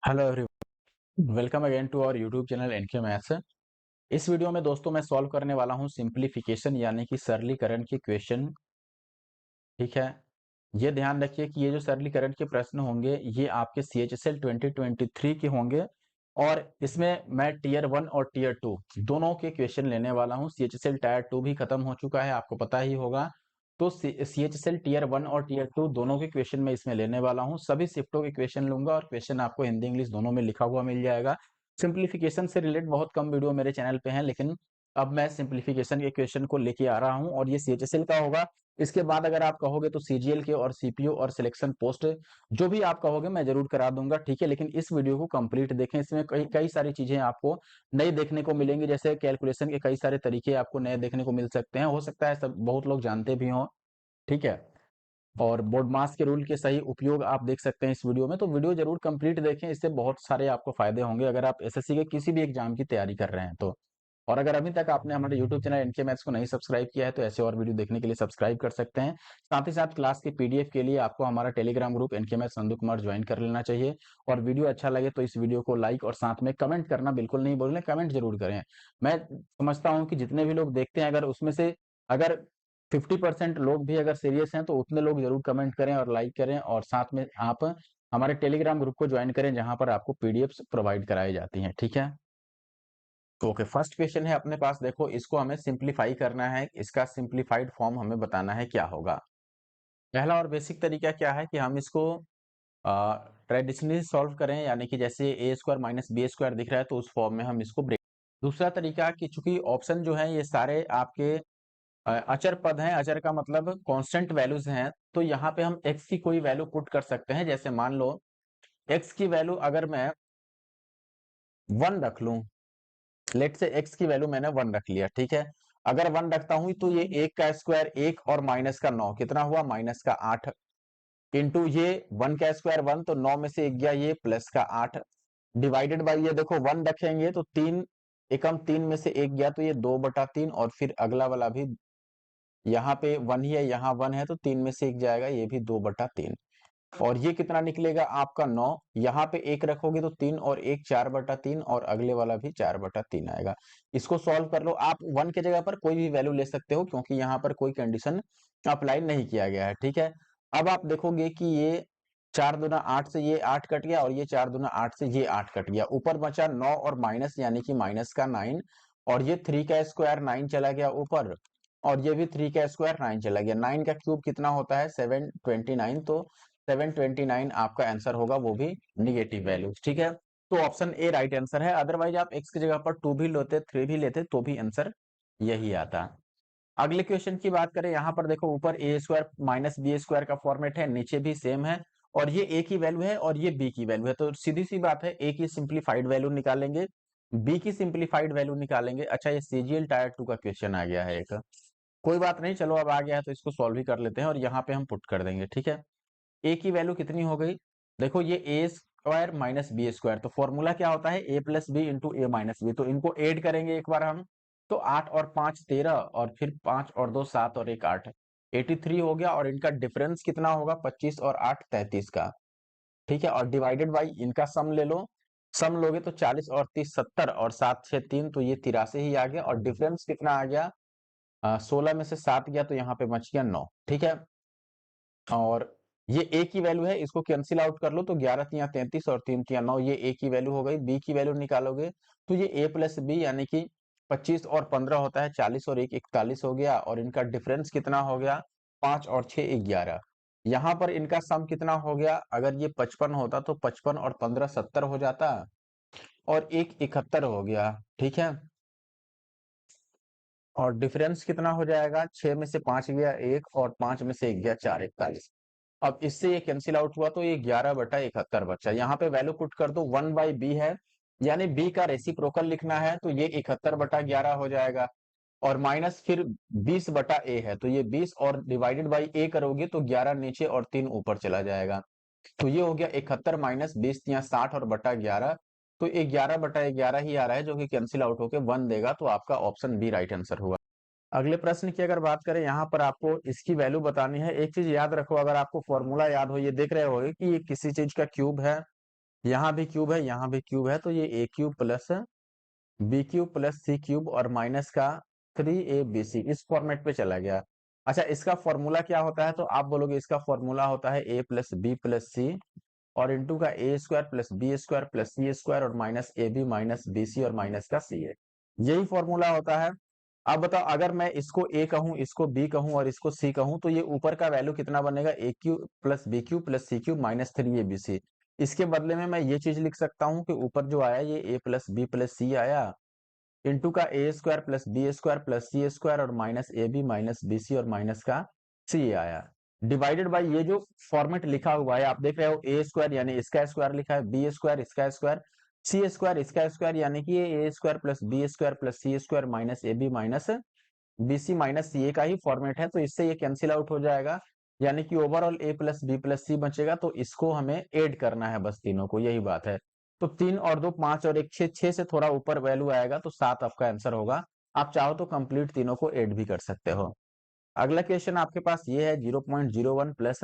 Hello everyone, welcome again to our YouTube channel NK maths. इस video में दोस्तों मैं सॉल्व करने वाला हूं सिंपलीफिकेशन यानी कि सरलीकरण के क्वेश्चन। ठीक है, ये ध्यान रखिए कि ये जो सरलीकरण के प्रश्न होंगे ये आपके CHSL 2023 के होंगे और इसमें मैं टीयर 1 और टीयर 2 दोनों के क्वेश्चन लेने वाला हूं। CHSL टायर 2 भी खत्म हो चुका है, आपको पता ही होगा। तो CHSL टीयर 1 और टीयर 2 दोनों के क्वेश्चन मैं इसमें लेने वाला हूं। सभी शिफ्टों के क्वेश्चन लूंगा और क्वेश्चन आपको हिंदी इंग्लिश दोनों में लिखा हुआ मिल जाएगा। सिंप्लीफिकेशन से रिलेटेड बहुत कम वीडियो मेरे चैनल पे हैं, लेकिन अब मैं सिंप्लीफिकेशन के क्वेश्चन को लेके आ रहा हूं और ये CHSL का होगा। इसके बाद अगर आप कहोगे तो CGL के और CPO और सिलेक्शन पोस्ट जो भी आप कहोगे मैं जरूर करा दूंगा। ठीक है, लेकिन इस वीडियो को कंप्लीट देखें, इसमें कई कई सारी चीजें आपको नई देखने को मिलेंगी। जैसे कैलकुलेशन के कई सारे तरीके आपको नए देखने को मिल सकते हैं, हो सकता है सब बहुत लोग जानते भी हों। ठीक है, और बोर्ड मास के रूल के सही उपयोग आप देख सकते हैं इस वीडियो में। तो वीडियो जरूर कंप्लीट देखें, इससे बहुत सारे आपको फायदे होंगे अगर आप SSC के किसी भी एग्जाम की तैयारी कर रहे हैं तो। और अगर अभी तक आपने हमारे यूट्यूब चैनल एनके मैथ्स को नहीं सब्सक्राइब किया है तो ऐसे और वीडियो देखने के लिए सब्सक्राइब कर सकते हैं। साथ ही साथ क्लास की PDF के लिए आपको हमारा Telegram group NK maths Nandu Kumar join कर लेना चाहिए। और वीडियो अच्छा लगे तो इस वीडियो को लाइक और साथ में कमेंट करना बिल्कुल नहीं भूलें, कमेंट जरूर करें। मैं समझता हूँ कि जितने भी लोग देखते हैं अगर उसमें से अगर 50% लोग भी अगर सीरियस हैं तो उतने लोग जरूर कमेंट करें और लाइक करें और साथ में आप हमारे टेलीग्राम ग्रुप को ज्वाइन करें जहां पर आपको PDFs प्रोवाइड कराई जाती हैं। ठीक है, तो ओके, फर्स्ट क्वेश्चन है अपने पास। देखो, इसको हमें सिंप्लीफाई करना है, इसका सिंप्लीफाइड फॉर्म हमें बताना है क्या होगा। पहला और बेसिक तरीका क्या है कि हम इसको ट्रेडिशनली सॉल्व करें, यानी कि जैसे A² - B² दिख रहा है तो उस फॉर्म में हम इसको ब्रेक। दूसरा तरीका कि चूंकि ऑप्शन जो है ये सारे आपके अचर पद हैं, अचर का मतलब कांस्टेंट वैल्यूज हैं, तो यहाँ पे हम x की कोई वैल्यू पुट कर सकते हैं। जैसे मान लो x की वैल्यू अगर मैं 1 रख लूं, लेट से x की वैल्यू मैंने 1 रख लिया। ठीक है, अगर 1 रखता हूं तो ये 1 का स्क्वायर 1 और माइनस का 9 कितना हुआ, माइनस का 8 इंटू ये 1 का स्क्वायर 1 तो 9 में से 1 गया, ये प्लस का 8 डिवाइडेड बाई ये देखो 1 रखेंगे तो 3 एकम 3 में से 1 गया तो ये 2/3 और फिर अगला वाला भी यहाँ पे 1 ही है, यहाँ 1 है तो 3 में से 1 जाएगा, ये भी 2/3 और ये कितना निकलेगा आपका 9। यहाँ पे 1 रखोगे तो 3 और 1 4/3 और अगले वाला भी 4/3 आएगा। इसको सॉल्व कर लो। आप 1 की जगह पर कोई भी वैल्यू ले सकते हो क्योंकि यहाँ पर कोई कंडीशन अप्लाई नहीं किया गया है। ठीक है, अब आप देखोगे कि ये 4 दूना 8 से ये 8 कट गया और ये 4 दूना 8 से ये 8 कट गया, ऊपर बचा 9 और माइनस यानी कि माइनस का 9 और ये 3 का स्क्वायर 9 चला गया ऊपर और ये भी 3 का स्क्वायर 9 चला गया। 9 का क्यूब कितना होता है 729, तो 729 आपका आंसर होगा, वो भी निगेटिव वैल्यू। ठीक है, तो ऑप्शन ए राइट आंसर है। अदरवाइज आप x की जगह पर 2 भी लेते 3 भी लेते तो भी आंसर यही आता। अगले क्वेश्चन की बात करें, यहाँ पर देखो ऊपर A² - B² का फॉर्मेट है, नीचे भी सेम है और ये a की वैल्यू है और ये b की वैल्यू है, तो सीधी सी बात है a की सिंप्लीफाइड वैल्यू निकालेंगे, b की सिंप्लीफाइड वैल्यू निकालेंगे। अच्छा, ये CGL टायर 2 का क्वेश्चन आ गया है एक, कोई बात नहीं, चलो अब आ गया है तो इसको सॉल्व ही कर लेते हैं और यहाँ पे हम पुट कर देंगे। ठीक है, a की वैल्यू कितनी हो गई, देखो ये A² - B², तो फॉर्मूला क्या होता है a + b into a - b, तो इनको ऐड करेंगे एक बार हम, तो 8 और 5 13 और फिर 5 और 2 7 और 1 8, 83 हो गया और इनका डिफरेंस कितना होगा 25 और 8 33 का। ठीक है, और डिवाइडेड बाई इनका सम ले लो, सम लोगे तो 40 और 30 70 और 7 6 3 तो ये 83 ही आ गया और डिफरेंस कितना आ गया 16 में से 7 गया तो यहाँ पे बच गया 9। ठीक है, और ये a की वैल्यू है, इसको कैंसिल आउट कर लो तो 11 तिया 33 और 3 तिया 9, ये a की वैल्यू हो गई। b की वैल्यू निकालोगे तो ये a + b यानी कि 25 और 15 होता है 40 और 1 41 हो गया और इनका डिफरेंस कितना हो गया 5 और 6 11। यहाँ पर इनका सम कितना हो गया, अगर ये 55 होता तो 55 और 15 70 हो जाता और 1 71 हो गया। ठीक है, और डिफरेंस कितना हो जाएगा 6 में से 5 गया 1 और 5 में से 1 गया 4 41। अब इससे ये कैंसिल आउट हुआ तो ये 11/71 बचा। यहाँ पे वैल्यू पुट कर दो, 1/b है यानी b का रेसिप्रोकल लिखना है तो ये 71/11 हो जाएगा और माइनस फिर 20/a है तो ये 20 और डिवाइडेड बाई a करोगे तो 11 नीचे और 3 ऊपर चला जाएगा, तो ये हो गया 71 - 20 या 60 और बटा 11, तो ये 11/11 ही आ रहा है जो कि कैंसिल आउट होकर 1 देगा, तो आपका ऑप्शन बी राइट आंसर हुआ। अगले प्रश्न की अगर बात करें, यहाँ पर आपको इसकी वैल्यू बतानी है। एक चीज याद रखो, अगर आपको फॉर्मूला याद हो, ये देख रहे हो कि ये किसी चीज का क्यूब है यहाँ भी क्यूब है, यहाँ भी क्यूब है, तो ये a cube plus b cube plus c cube और माइनस का 3abc इस फॉर्मेट पे चला गया। अच्छा, इसका फॉर्मूला क्या होता है? तो आप बोलोगे इसका फॉर्मूला होता है a plus b plus c और इंटू का a square plus b square plus c square और minus a b minus b c और माइनस का सी ए, यही फॉर्मूला होता है। अब बताओ, अगर मैं इसको ए कहूं, इसको बी कहूं और इसको सी कहूं, तो ये ऊपर का वैल्यू कितना बनेगा? A cube plus b cube plus c cube minus 3abc। इसके बदले में मैं ये चीज लिख सकता हूं कि ऊपर जो आया ये a plus b plus c आया इंटू का a square plus b square plus c square और minus a b minus b c और माइनस का सी आया, डिवाइडेड बाई ये जो फॉर्मेट लिखा हुआ है आप देख रहे हो, ए स्क्वायर यानी इसका स्क्वायर लिखा है, बी स्क्वायर इसका स्क्वायर, सी स्क्वायर इसका स्क्वायर, यानी कि ये a square plus b square plus c square minus a b minus b c minus c a का ही फॉर्मेट है, तो इससे ये कैंसिल आउट हो जाएगा, यानी कि ओवरऑल ए प्लस बी प्लस सी बचेगा। तो इसको हमें ऐड करना है बस तीनों को, यही बात है। तो 3 और 2 5 और 1 6, 6 से थोड़ा ऊपर वैल्यू आएगा तो 7 आपका आंसर होगा। आप चाहो तो कंप्लीट तीनों को ऐड भी कर सकते हो। अगला क्वेश्चन आपके पास ये है 0.01 प्लस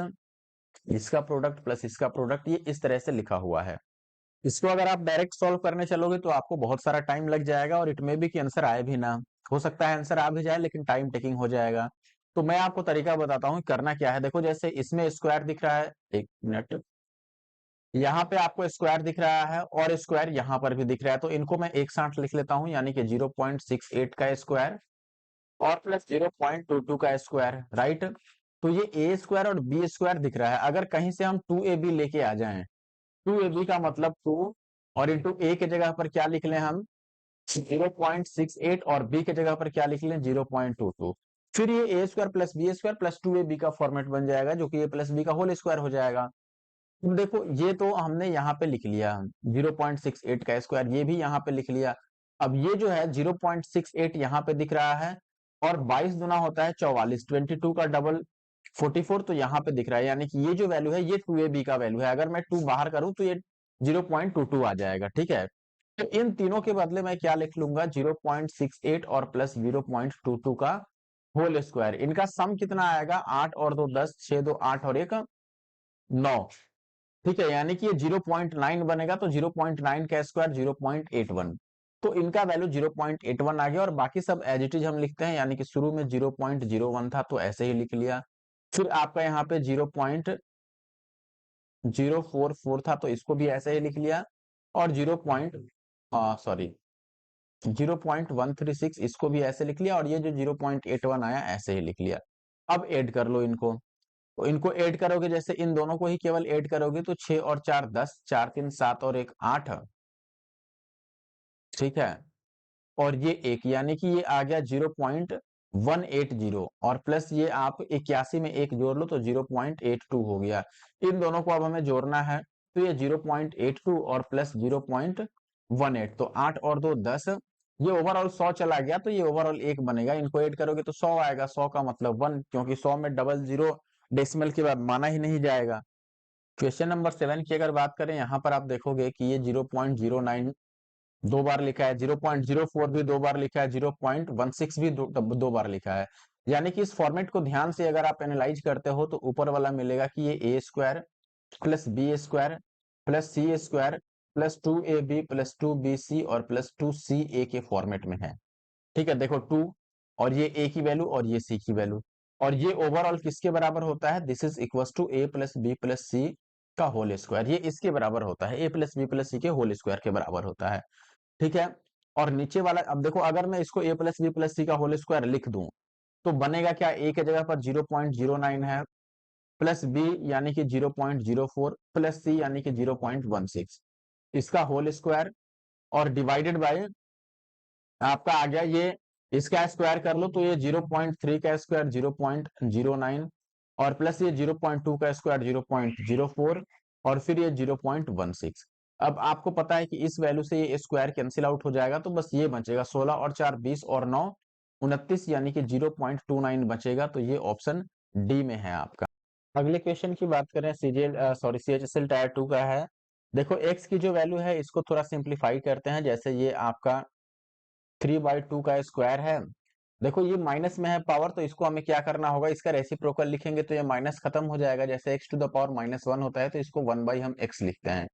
इसका प्रोडक्ट प्लस इसका प्रोडक्ट, ये इस तरह से लिखा हुआ है। इसको अगर आप डायरेक्ट सॉल्व करने चलोगे तो आपको बहुत सारा टाइम लग जाएगा और इट मे बी कि आंसर आए भी ना, हो सकता है आंसर आ भी जाए लेकिन टाइम टेकिंग हो जाएगा। तो मैं आपको तरीका बताता हूँ करना क्या है। देखो, जैसे इसमें स्क्वायर दिख रहा है, एक मिनट, यहाँ पे आपको स्क्वायर दिख रहा है और स्क्वायर यहाँ पर भी दिख रहा है, तो इनको मैं एक साथ लिख लेता हूँ, यानी कि 0.68 का स्क्वायर और प्लस 0.22 का स्क्वायर, राइट। तो ये ए स्क्वायर और बी स्क्वायर दिख रहा है। अगर कहीं से हम 2ab लेके आ जाएं, 2ab का मतलब 2 और इंटू ए के जगह पर क्या लिख लें हम 0.68 और बी के जगह पर क्या लिख लें 0.22, फिर ये a square plus b square plus 2ab का फॉर्मेट बन जाएगा, जो कि ए प्लस बी का होल स्क्वायर हो जाएगा। तुम देखो, ये तो हमने यहाँ पे लिख लिया 0.68 का स्क्वायर, ये भी यहाँ पे लिख लिया। अब ये जो है 0.68 यहाँ पे दिख रहा है और 22 गुना होता है 44, 22 का डबल 44, तो यहाँ पे दिख रहा है, यानी कि ये जो वैल्यू है ये 2ab का वैल्यू है। अगर मैं 2 बाहर करूं तो ये 0.22 आ जाएगा, ठीक है। तो इन तीनों के बदले मैं क्या लिख लूंगा 0.68 और प्लस 0.22 का होल स्क्वायर। इनका सम कितना आएगा 8 और 2 10, 6 2 8 और 1 9, ठीक है, यानी कि ये 0.9 बनेगा, तो 0.9 का स्क्वायर 0.81, तो इनका वैल्यू 0.81 आ गया। और बाकी सब एज इट इज हम लिखते हैं, यानी कि शुरू में 0.01 था तो ऐसे ही लिख लिया, फिर आपका यहाँ पे 0.044 था तो इसको भी ऐसे ही लिख लिया, और 0.136 इसको भी ऐसे लिख लिया, और ये जो 0.81 आया ऐसे ही लिख लिया। अब ऐड कर लो इनको, तो इनको ऐड करोगे, जैसे इन दोनों को ही केवल ऐड करोगे तो 6 और 4 10, 4 3 7 और 1 8, ठीक है। और ये एक, यानी कि ये आ गया 0.180 और प्लस ये आप 81 में एक जोड़ लो तो 0.82 हो गया। इन दोनों को अब हमें जोड़ना है, तो ये 0.82 और प्लस 0.18, तो 8 और 2 10, ये ओवरऑल 100 चला गया, तो ये ओवरऑल 1 बनेगा। इनको ऐड करोगे तो 100 आएगा, 100 का मतलब 1, क्योंकि 100 में डबल जीरो डेसिमल के बाद माना ही नहीं जाएगा। क्वेश्चन नंबर 7 की अगर बात करें, यहाँ पर आप देखोगे कि ये 0.09 दो बार लिखा है, 0.04 भी दो बार लिखा है, 0.16 भी दो बार लिखा है। यानी कि इस फॉर्मेट को ध्यान से अगर आप एनालाइज करते हो तो ऊपर वाला मिलेगा कि ये a square plus b square plus c square plus 2ab plus 2bc और प्लस 2ca के फॉर्मेट में है, ठीक है। देखो 2 और ये a की वैल्यू और ये c की वैल्यू, और ये ओवरऑल किसके बराबर होता है, this is equal to a plus b plus c का होल स्क्वायर, ये इसके बराबर होता है, a plus b plus c के होल स्क्वायर के बराबर होता है, ठीक है। और नीचे वाला, अब देखो अगर मैं इसको a plus b plus c का होल स्क्वायर लिख दूं तो बनेगा क्या, a के जगह पर 0.09 है प्लस b यानी कि 0.04 प्लस c यानी कि 0.16, इसका होल स्क्वायर और डिवाइडेड बाय आपका आ गया ये, इसका स्क्वायर कर लो तो ये 0.3 का स्क्वायर 0.09 और प्लस ये 0.2 का स्क्वायर 0.04 और फिर ये 0.16। अब आपको पता है कि इस वैल्यू से ये स्क्वायर कैंसिल आउट हो जाएगा, तो बस ये बचेगा 16 और 4 20 और 9 29, यानी कि 0.29 बचेगा, तो ये ऑप्शन डी में है आपका। अगले क्वेश्चन की बात करें CHSL टायर 2 का है। देखो x की जो वैल्यू है इसको थोड़ा सिंप्लीफाई करते हैं, जैसे ये आपका 3/2 का स्क्वायर है। देखो ये माइनस में है पावर, तो इसको हमें क्या करना होगा, इसका रेसिप्रोकल लिखेंगे तो ये माइनस खत्म हो जाएगा, जैसे x टू द पावर -1 होता है तो इसको 1 बाई हम x लिखते हैं,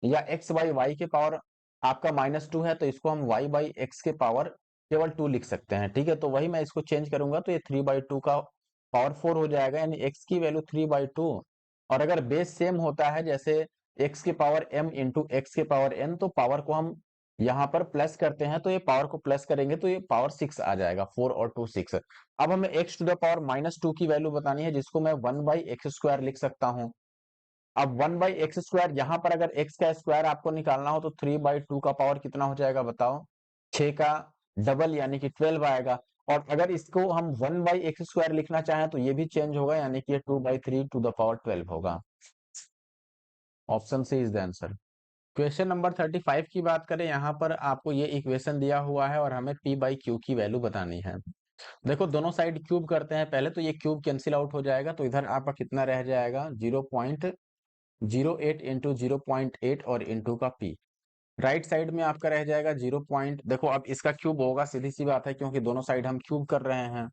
या एक्स बाई वाई के पावर आपका -2 है तो इसको हम वाई बाई एक्स के पावर केवल 2 लिख सकते हैं। ठीक है, तो वही मैं इसको चेंज करूंगा तो ये 3/2 का पावर 4 हो जाएगा, यानी एक्स की वैल्यू 3/2। और अगर बेस सेम होता है जैसे एक्स के पावर m इंटू एक्स के पावर n, तो पावर को हम यहाँ पर प्लस करते हैं तो ये पावर को प्लस करेंगे तो ये पावर 6 आ जाएगा, 4 और 2 6। अब हमें x टू द पावर -2 की वैल्यू बतानी है जिसको मैं 1/x² लिख सकता हूँ। अब 1/x² यहाँ पर अगर x का स्क्वायर आपको निकालना हो तो 3/2 का पावर कितना हो जाएगा बताओ, 6 का डबल यानी कि 12 आएगा। और अगर इसको हम 1/x² लिखना चाहें तो ये भी चेंज होगा, यानी कि ये 2/3 टू द पावर 12 होगा। Option C is the answer. Question number 35 की बात करें, यहाँ पर आपको ये इक्वेशन दिया हुआ है और हमें p/q की वैल्यू बतानी है। देखो दोनों साइड क्यूब करते हैं पहले, तो ये क्यूब कैंसिल आउट हो जाएगा तो इधर आपका कितना रह जाएगा, 0.08 इंटू 0.8 और इंटू का p। राइट साइड में आपका रह जाएगा 0 पॉइंट, देखो अब इसका क्यूब होगा, सीधी सी बात है क्योंकि दोनों साइड हम क्यूब कर रहे हैं।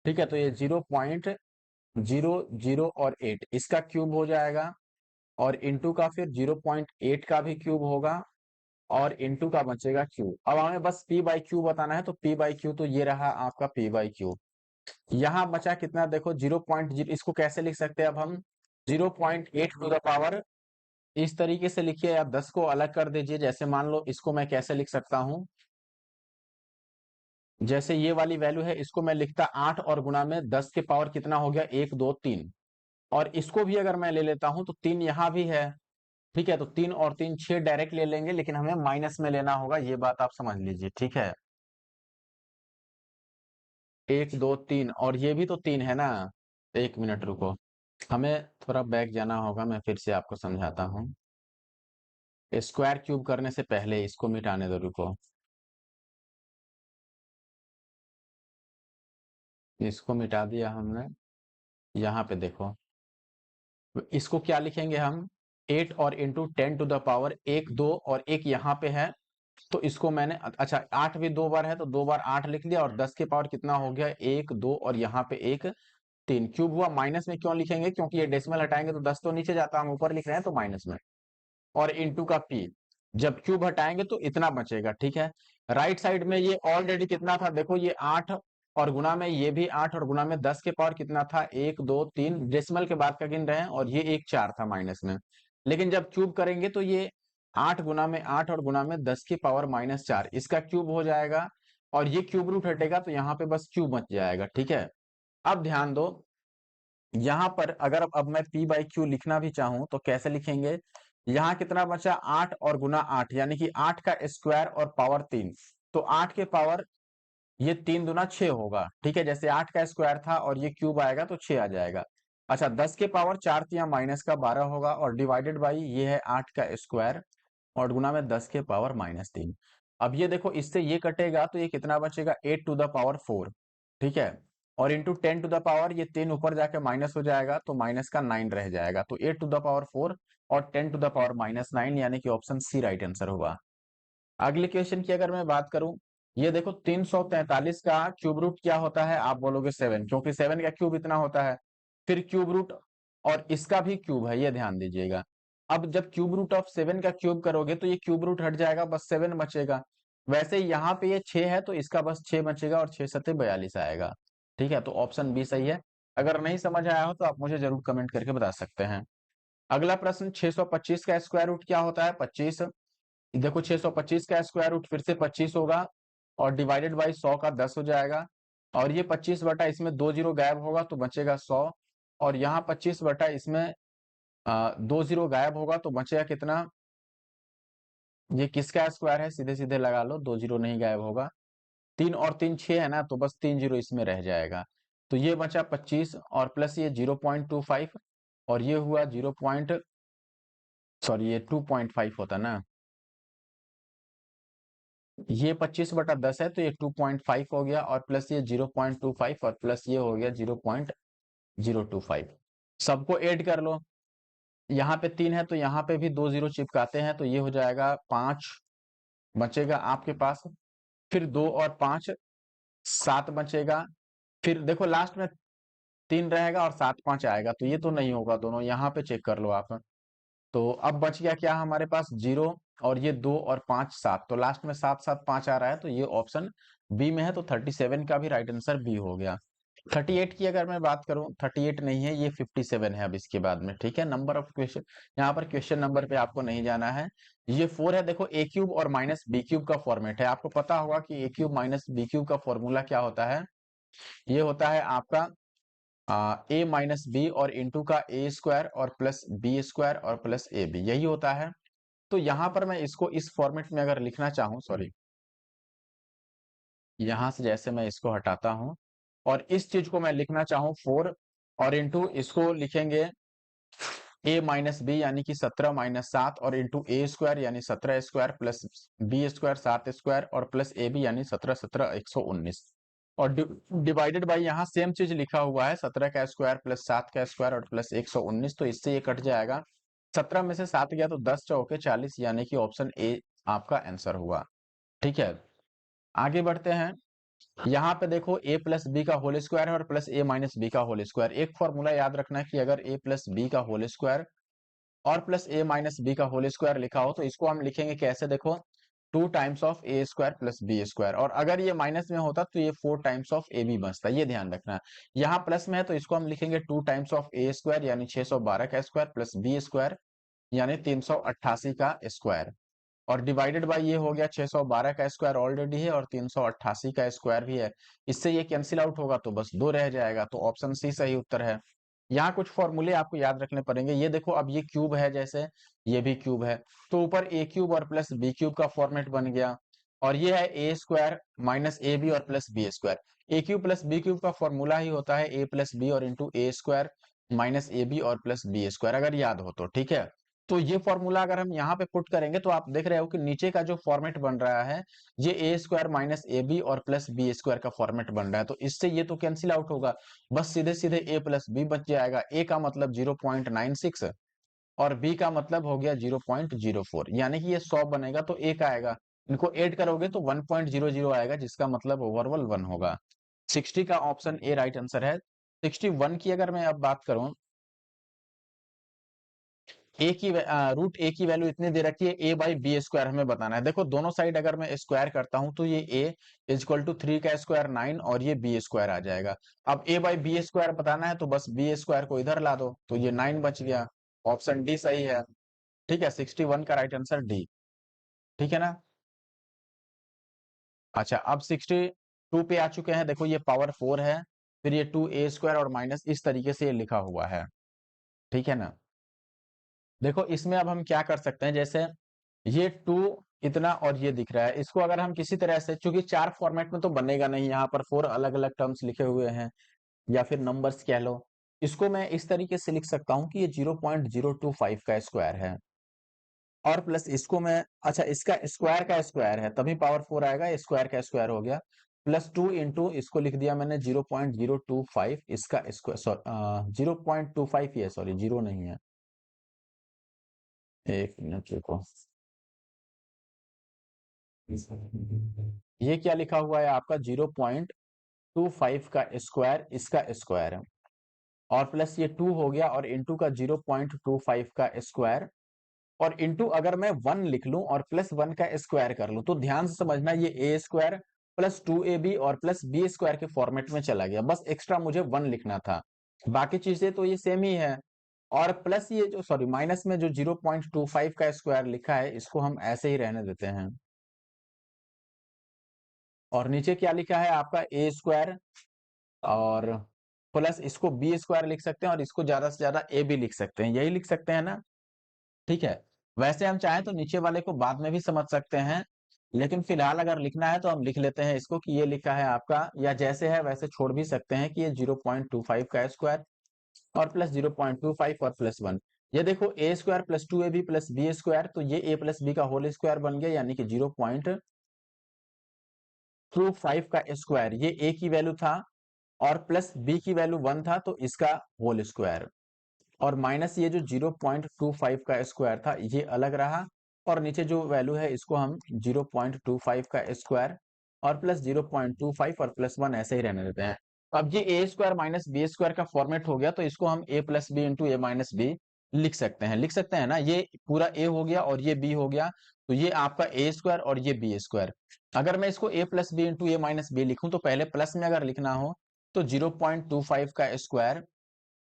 ठीक है, तो ये 0.00 और 8 इसका क्यूब हो जाएगा, और इंटू का फिर 0.8 का भी क्यूब होगा, और इंटू का बचेगा क्यू। अब हमें बस p/q बताना है तो p/q तो ये रहा आपका p/q। यहाँ बचा कितना, देखो 0.0, इसको कैसे लिख सकते हैं अब हम, 0.8 टू द पावर, इस तरीके से लिखिए, आप 10 को अलग कर दीजिए। जैसे मान लो इसको मैं कैसे लिख सकता हूं, जैसे ये वाली वैल्यू है इसको मैं लिखता 8 और गुणा में 10 के पावर कितना हो गया, 1 2 3। और इसको भी अगर मैं ले लेता हूं तो 3 यहां भी है। ठीक है, तो 3 और 3 6 डायरेक्ट ले लेंगे, लेकिन हमें माइनस में लेना होगा, ये बात आप समझ लीजिए। ठीक है, 1 2 3 और ये भी तो 3 है ना। 1 मिनट रुको, हमें थोड़ा बैक जाना होगा, मैं फिर से आपको समझाता हूँ। स्क्वायर क्यूब करने से पहले इसको मिटाने दो, रुको। इसको मिटा दिया हमने, यहाँ पे देखो, इसको क्या लिखेंगे हम, 8 और इंटू 10 टू द पावर 1 2 और 1 यहाँ पे है, तो इसको मैंने, अच्छा 8 भी 2 बार है तो 2 बार 8 लिख लिया, और 10 के पावर कितना हो गया, 1 2 और यहाँ पे 1 3 क्यूब हुआ। माइनस में क्यों लिखेंगे, क्योंकि ये डेसिमल हटाएंगे तो 10 तो नीचे जाता, हम ऊपर लिख रहे हैं तो माइनस में। और इंटू का पी, जब क्यूब हटाएंगे तो इतना बचेगा। ठीक है, राइट साइड में ये ऑलरेडी कितना था, देखो ये 8 और गुना में ये भी 8 और गुना में 10 के पावर कितना था, 1 2 3 डेसिमल के बाद का गिन रहे हैं, और ये एक 4 था माइनस में। लेकिन जब क्यूब करेंगे तो ये 8 गुना में 8 और गुना में 10 की पावर -4 इसका क्यूब हो जाएगा, और ये क्यूब रूट हटेगा तो यहाँ पे बस क्यूब बच जाएगा। ठीक है, अब ध्यान दो, यहाँ पर अगर अब मैं p/q लिखना भी चाहूं तो कैसे लिखेंगे, यहाँ कितना बचा, 8 और गुना 8 यानी कि 8 का स्क्वायर और पावर 3, तो 8 के पावर ये 3 दूना 6 होगा। ठीक है, जैसे 8 का स्क्वायर था और ये क्यूब आएगा तो 6 आ जाएगा। अच्छा 10 के पावर 4 तिया माइनस का 12 होगा, और डिवाइडेड बाई ये है 8 का स्क्वायर और गुना में 10 के पावर -3। अब ये देखो इससे ये कटेगा तो ये कितना बचेगा, 8 टू द पावर 4। ठीक है, और इंटू 10 टू द पावर, ये 3 ऊपर जाके माइनस हो जाएगा तो माइनस का 9 रह जाएगा, तो 8 टू द पावर 4 और 10 टू द पावर -9, यानी कि ऑप्शन सी राइट आंसर होगा। अगले क्वेश्चन की अगर मैं बात करूं, ये देखो 343 का क्यूब रूट क्या होता है, आप बोलोगे 7, क्योंकि 7 का क्यूब इतना होता है। फिर क्यूब रूट, और इसका भी क्यूब है, ये ध्यान दीजिएगा। अब जब क्यूब रूट ऑफ 7 का क्यूब करोगे तो ये क्यूब रूट हट जाएगा, बस 7 बचेगा। वैसे ही यहाँ पे ये 6 है तो इसका बस 6 बचेगा, और 6 सत्ते 42 आएगा। ठीक है, तो ऑप्शन बी सही है। अगर नहीं समझ आया हो तो आप मुझे जरूर कमेंट करके बता सकते हैं। अगला प्रश्न, 625 का स्क्वायर रूट क्या होता है, 25। देखो 625 का स्क्वायर रूट फिर से 25 होगा, और डिवाइडेड बाई 100 का 10 हो जाएगा, और ये 25 बटा इसमें 2 जीरो गायब होगा तो बचेगा 100, और यहाँ 25 बटा इसमें 2 जीरो गायब होगा तो बचेगा कितना, ये किसका स्क्वायर है, सीधे सीधे लगा लो, 2 जीरो नहीं गायब होगा। 3 और 3 6 है ना, तो बस 3 जीरो इसमें रह जाएगा, तो ये बचा 25 और प्लस ये 0.25, और ये हुआ 0 पॉइंट, सॉरी ये 2.5 होता ना, ये 25 बटा 10 है तो ये 2.5 हो गया, और प्लस ये 0.25 और प्लस ये हो गया 0.025। सबको ऐड कर लो, यहाँ पे 3 है तो यहाँ पे भी 2 जीरो चिपकाते हैं तो ये हो जाएगा 5 बचेगा आपके पास। फिर 2 और 5 7 बचेगा। फिर देखो लास्ट में 3 रहेगा और 7 5 आएगा, तो ये तो नहीं होगा दोनों, यहाँ पे चेक कर लो आप। तो अब बच गया क्या हमारे पास 0 और ये 2 और 5 7, तो लास्ट में 7 7 5 आ रहा है, तो ये ऑप्शन बी में है, तो 37 का भी राइट आंसर बी हो गया। 38 की अगर मैं बात करूं, 38 नहीं है, ये 57 है अब इसके बाद में। ठीक है, नंबर ऑफ क्वेश्चन, यहाँ पर क्वेश्चन नंबर पे आपको नहीं जाना है। ये 4 है। देखो ए क्यूब और माइनस बी क्यूब का फॉर्मेट है, आपको पता होगा कि a cube minus B cube का फॉर्मूला क्या होता है। ये होता है आपका ए माइनस बी और इंटू का ए स्क्वायर और प्लस बी स्क्वायर और प्लस ए बी, यही होता है। तो यहाँ पर मैं इसको इस फॉर्मेट में अगर लिखना चाहूँ, सॉरी, यहां से जैसे मैं इसको हटाता हूं और इस चीज को मैं लिखना चाहूँ 4 और इंटू इसको लिखेंगे ए माइनस बी यानी कि 17 माइनस 7 और इंटू ए स्क्वायर यानी 17 square plus b square 7 square और प्लस ए बी यानी 17 17 119 और डिवाइडेड बाई यहाँ सेम चीज लिखा हुआ है 17 का स्क्वायर प्लस 7 का स्क्वायर और प्लस 119, तो इससे ये कट जाएगा। 17 में से 7 गया तो 10 चौके 40, यानी कि ऑप्शन ए आपका आंसर हुआ। ठीक है, आगे बढ़ते हैं। यहाँ पे देखो ए प्लस बी का होल स्क्वायर है और प्लस ए माइनस बी का होल स्क्वायर। एक फॉर्मूला याद रखना कि अगर ए प्लस बी का होल स्क्वायर और प्लस ए माइनस बी का होल स्क्वायर लिखा हो तो इसको हम लिखेंगे कैसे, देखो 2 times of a square plus b square, और अगर ये माइनस में होता तो ये 4 टाइम्स ऑफ ए बी बचता, ये ध्यान रखना। यहाँ प्लस में है तो इसको हम लिखेंगे 2 टाइम्स ऑफ ए स्क्वायर यानी 612 का स्क्वायर प्लस बी स्क्वायर यानी 388 का स्क्वायर, और डिवाइडेड बाय ये हो गया 612 का स्क्वायर ऑलरेडी है और 388 का स्क्वायर भी है, इससे ये कैंसिल आउट होगा तो बस 2 रह जाएगा, तो ऑप्शन सी सही उत्तर है। यहाँ कुछ फॉर्मूले आपको याद रखने पड़ेंगे। ये देखो अब ये क्यूब है, जैसे ये भी क्यूब है, तो ऊपर ए क्यूब और प्लस बी क्यूब का फॉर्मेट बन गया, और ये है a square minus a b और plus b square. A cube plus b cube का फॉर्मूला ही होता है ए प्लस बी और into a square minus a b और प्लस बी स्क्वायर, अगर याद हो तो। ठीक है, तो ये फॉर्मूला अगर हम यहाँ पे पुट करेंगे तो आप देख रहे हो कि नीचे का जो फॉर्मेट बन रहा है ये a square minus a b और प्लस बी स्क्वायर का फॉर्मेट बन रहा है, तो इससे ये तो कैंसिल आउट होगा, बस सीधे सीधे ए प्लस बी बच जाएगा। ए का मतलब 0.96 और बी का मतलब हो गया 0.04, यानी कि ये 100 बनेगा तो एक आएगा, इनको ऐड करोगे तो 1.00 आएगा, जिसका मतलब ओवरऑल 1 होगा। 60 का ऑप्शन ए राइट आंसर है। 61 की अगर मैं अब बात करूं, ए की रूट ए की वैल्यू इतनी दे रखी है, ए बाई बी स्क्वायर हमें बताना है। देखो दोनों साइड अगर मैं स्क्वायर करता हूं तो ये ए इज इक्वल टू 3 का स्क्वायर 9 और ये बी स्क्वायर आ जाएगा। अब ए बाई बी स्क्वायर बताना है तो बस बी स्क्वायर को इधर ला दो, तो ये 9 बच गया, ऑप्शन डी सही है। ठीक है, 61 का राइट आंसर डी। ठीक है ना। अच्छा, अब 62 पे आ चुके हैं। देखो ये पावर 4 है, फिर ये 2 ए स्क्वायर और माइनस इस तरीके से ये लिखा हुआ है। ठीक है ना। देखो इसमें अब हम क्या कर सकते हैं, जैसे ये 2 इतना और ये दिख रहा है, इसको अगर हम किसी तरह से, चूंकि 4 फॉर्मेट में तो बनेगा नहीं, यहाँ पर 4 अलग अलग टर्म्स लिखे हुए हैं या फिर नंबर्स कह लो, इसको मैं इस तरीके से लिख सकता हूँ कि ये 0.025 का स्क्वायर है, और प्लस इसको मैं, अच्छा इसका स्क्वायर है तभी पावर 4 आएगा, स्क्वायर का स्क्वायर हो गया, प्लस 2 इंटू इसको लिख दिया मैंने 0.025, इसका स्क्वायर 0.25 ही है, सॉरी 0 नहीं है, एक मिनट रुको, ये क्या लिखा हुआ है आपका 0.25 का स्क्वायर, इसका स्क्वायर है, और प्लस ये 2 हो गया और इंटू का 0.25 का स्क्वायर, और इंटू अगर मैं 1 लिख लूं और प्लस 1 का स्क्वायर कर लूं, तो ध्यान से समझना, ये ए स्क्वायर प्लस 2ab और प्लस बी स्क्वायर के फॉर्मेट में चला गया, बस एक्स्ट्रा मुझे 1 लिखना था, बाकी चीजें तो ये सेम ही है। और प्लस ये जो, सॉरी माइनस में जो 0.25 का स्क्वायर लिखा है इसको हम ऐसे ही रहने देते हैं, और नीचे क्या लिखा है आपका ए स्क्वायर, और प्लस इसको बी स्क्वायर लिख सकते हैं और इसको ज्यादा से ज्यादा ए भी लिख सकते हैं, यही लिख सकते हैं ना। ठीक है, वैसे हम चाहें तो नीचे वाले को बाद में भी समझ सकते हैं, लेकिन फिलहाल अगर लिखना है तो हम लिख लेते हैं इसको कि ये लिखा है आपका, या जैसे है वैसे छोड़ भी सकते हैं कि ये 0.25 का स्क्वायर और प्लस 0.25 और प्लस 1, ये देखो a square plus 2ab plus b square, तो ये ए प्लस बी का होल स्क्वायर बन गया, यानी कि 0.25 का स्क्वायर, ये ए की वैल्यू था और प्लस बी की वैल्यू 1 था तो इसका होल स्क्वायर, और माइनस ये जो 0.25 का स्क्वायर था ये अलग रहा, और नीचे जो वैल्यू है इसको हम 0.25 का स्क्वायर और प्लस 0.25 और प्लस 1 ऐसे ही रहने देते हैं। अब ये a square minus b square का फॉर्मेट हो गया, तो इसको हम ए plus b into a minus B लिख सकते हैं ना, ये पूरा a हो गया और ये b हो गया, तो ये आपका a स्क्वायर और ये b स्क्वायर। अगर मैं इसको a plus b into a minus b लिखूं तो पहले प्लस में अगर लिखना हो तो 0.25 का स्क्वायर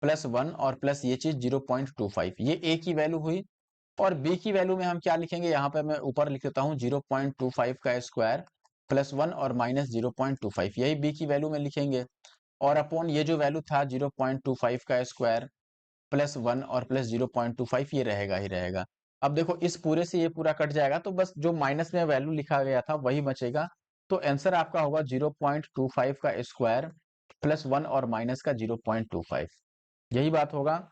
प्लस 1 और प्लस ये चीज 0.25, ये a की वैल्यू हुई। और b की वैल्यू में हम क्या लिखेंगे, यहाँ पे मैं ऊपर लिख देता हूँ 0.25 का स्क्वायर प्लस 1 और माइनस 0.25, यही b की वैल्यू में लिखेंगे। और अपॉन ये जो वैल्यू था 0.25 का स्क्वायर प्लस 1 और प्लस 0.25, ये रहेगा ही रहेगा। अब देखो इस पूरे से ये पूरा कट जाएगा तो बस जो माइनस में वैल्यू लिखा गया था वही बचेगा। तो आंसर आपका होगा 0.25 का स्क्वायर प्लस 1 और माइनस का 0.25, यही बात होगा।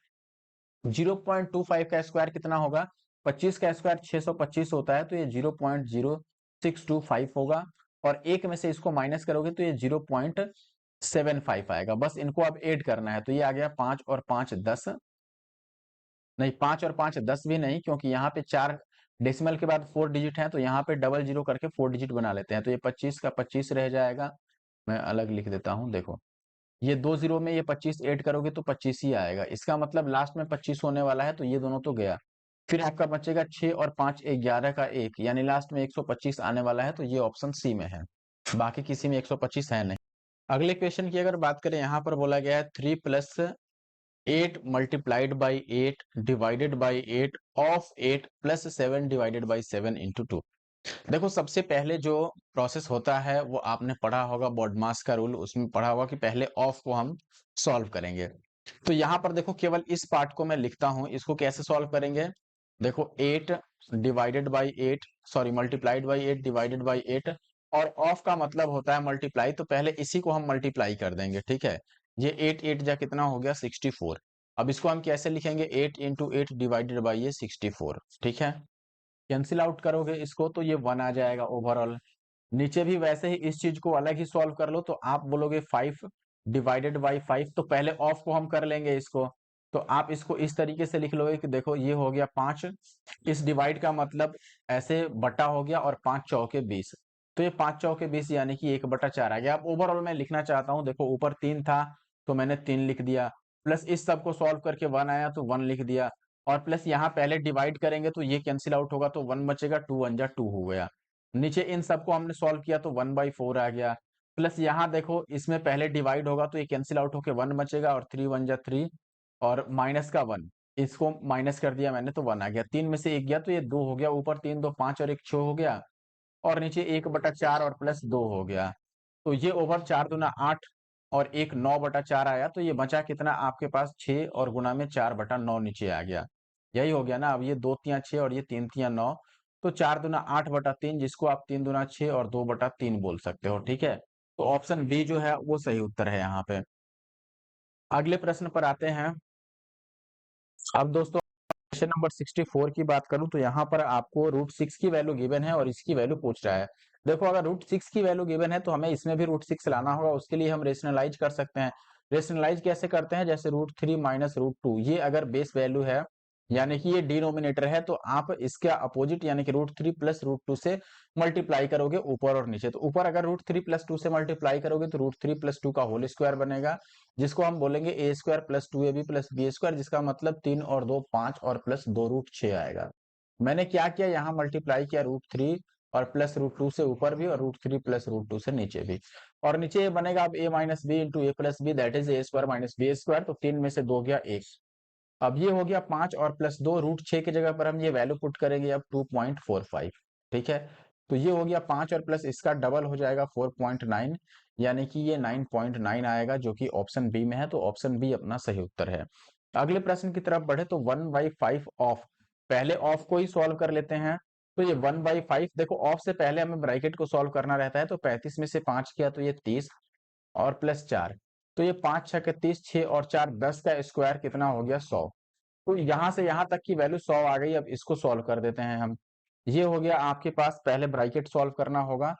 0.25 का स्क्वायर कितना होगा, 25 का स्क्वायर 625 होता है, तो ये 0.0625 होगा। और एक में से इसको माइनस करोगे तो ये 0.75 आएगा। बस इनको अब ऐड करना है, तो ये आ गया 5 और 5 10, नहीं 5 और 5 10 भी नहीं, क्योंकि यहाँ पे 4 डेसिमल के बाद 4 डिजिट है, तो यहाँ पे डबल जीरो करके 4 डिजिट बना लेते हैं, तो ये 25 का 25 रह जाएगा। मैं अलग लिख देता हूँ, देखो ये 2 जीरो में ये 25 ऐड करोगे तो 25 ही आएगा, इसका मतलब लास्ट में 25 होने वाला है, तो ये दोनों तो गया। फिर आपका बचेगा 6 और 5 11 का 1, यानी लास्ट में 125 आने वाला है, तो ये ऑप्शन सी में है, बाकी किसी में 125 है नहीं। अगले क्वेश्चन की अगर बात करें, यहाँ पर बोला गया है 3 plus 8 multiplied by 8 divided by 8 of 8 plus 7 divided by 7 into 2। देखो सबसे पहले जो प्रोसेस होता है वो आपने पढ़ा होगा, बॉडमास का रूल, उसमें पढ़ा होगा कि पहले ऑफ को हम सॉल्व करेंगे। तो यहाँ पर देखो केवल इस पार्ट को मैं लिखता हूँ, इसको कैसे सॉल्व करेंगे। देखो 8 divided by 8, sorry multiplied by 8 divided by 8, और ऑफ का मतलब होता है मल्टीप्लाई, तो पहले इसी को हम मल्टीप्लाई कर देंगे, ठीक है। ये 8 8 जा कितना हो गया 64। अब इसको हम कैसे लिखेंगे, 8 इंटू 8 डिवाइडेड बाई ये 64, ठीक है। कैंसिल आउट करोगे इसको तो ये 1 आ जाएगा ओवरऑल। नीचे भी वैसे ही इस चीज को अलग ही सॉल्व कर लो, तो आप बोलोगे 5 डिवाइडेड बाई 5, तो पहले ऑफ को हम कर लेंगे इसको। तो आप इसको इस तरीके से लिख लोगे कि देखो ये हो गया 5, इस डिवाइड का मतलब ऐसे बटा हो गया, और 5 चौके 20, तो ये 5 चौके 20 यानी कि 1/4 आ गया। अब ओवरऑल मैं लिखना चाहता हूँ, देखो ऊपर 3 था तो मैंने 3 लिख दिया, प्लस इस सब को सॉल्व करके 1 आया तो 1 लिख दिया, और प्लस यहाँ पहले डिवाइड करेंगे तो ये कैंसिल आउट होगा, तो 1 बचेगा, 2 1 जा 2 हो गया। नीचे इन सबको हमने सॉल्व किया तो 1/4 आ गया, प्लस यहाँ देखो इसमें पहले डिवाइड होगा तो ये कैंसिल आउट होके 1 बचेगा, और 3 1 जा 3, और माइनस का 1, इसको माइनस कर दिया मैंने तो 1 आ गया। 3 में से 1 गया तो ये 2 हो गया, ऊपर 3 2 5 और 1 6 हो गया, और नीचे 1/4 और प्लस 2 हो गया। तो ये ओवर 4 दूना 8 और 1 9/4 आया, तो ये बचा कितना आपके पास 6, और गुना में 4/9 नीचे आ गया, यही हो गया ना। अब ये 2 तिया 6 और ये 3 तिया 9, तो 4 दूना 8/3, जिसको आप 3 दूना 6 और 2/3 बोल सकते हो, ठीक है। तो ऑप्शन बी जो है वो सही उत्तर है यहाँ पे। अगले प्रश्न पर आते हैं। अब दोस्तों क्वेश्चन नंबर 64 की बात करूं तो यहाँ पर आपको √6 की वैल्यू गिवन है और इसकी वैल्यू पूछ रहा है। देखो अगर √6 की वैल्यू गिवन है तो हमें इसमें भी √6 लाना होगा, उसके लिए हम रेशनलाइज कर सकते हैं। रेशनलाइज कैसे करते हैं, जैसे √3 माइनस √2, ये अगर बेस वैल्यू है यानी कि ये डिनोमिनेटर है, तो आप इसका अपोजिट यानी कि √3 प्लस √2 से मल्टीप्लाई करोगे ऊपर और नीचे। तो ऊपर अगर √3 प्लस 2 से मल्टीप्लाई करोगे तो √3 प्लस 2 का होल स्क्वायर बनेगा, जिसको हम बोलेंगे a square plus 2ab plus b square, जिसका मतलब 3 और 2 5 और प्लस 2 √6 आएगा। मैंने क्या किया, यहाँ मल्टीप्लाई किया √3 और प्लस √2 से ऊपर भी, और √3 प्लस √2 से नीचे भी, और नीचे ये बनेगा अब a minus b into a plus b, that is a square minus b square, तो 3 में से 2 गया 1। अब ये हो गया 5 और प्लस 2, √6 की जगह पर हम ये वैल्यू पुट करेंगे अब 2.45, ठीक है। तो ये हो गया 5 और प्लस इसका डबल हो जाएगा 4.9, यानी कि ये 9.9 आएगा, जो कि ऑप्शन बी में है, तो ऑप्शन बी अपना सही उत्तर है। अगले प्रश्न की तरफ बढ़े तो 1/5 ऑफ, पहले ऑफ को ही सॉल्व कर लेते हैं। तो ये 1/5, देखो ऑफ से पहले हमें ब्रैकेट को सॉल्व करना रहता है, तो 35 में से 5 किया तो ये 30 और प्लस 4, तो ये 5 6 30, 6 और 4 10 का स्क्वायर कितना हो गया 100। तो यहां से यहां तक की वैल्यू 100 आ गई। अब इसको सॉल्व कर देते हैं हम। ये हो गया आपके पास, पहले ब्रैकेट सॉल्व करना होगा।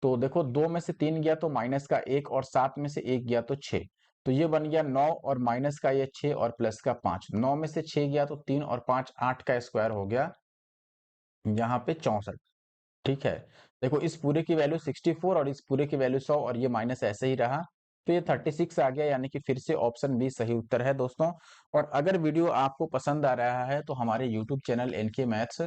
तो देखो 2 में से 3 गया तो माइनस का 1, और 7 में से 1 गया तो 6, तो ये बन गया 9, और माइनस का ये 6 और प्लस का 5, 9 में से 6 गया तो 3 और 5 8 का स्क्वायर हो गया यहाँ पे 64, ठीक है। देखो इस पूरे की वैल्यू 64 और इस पूरे की वैल्यू 100, और ये माइनस ऐसे ही रहा। तो ये 36 आ गया, यानी कि फिर से ऑप्शन बी सही उत्तर है दोस्तों। और अगर वीडियो आपको पसंद आ रहा है तो हमारे यूट्यूब चैनल एनके मैथ्स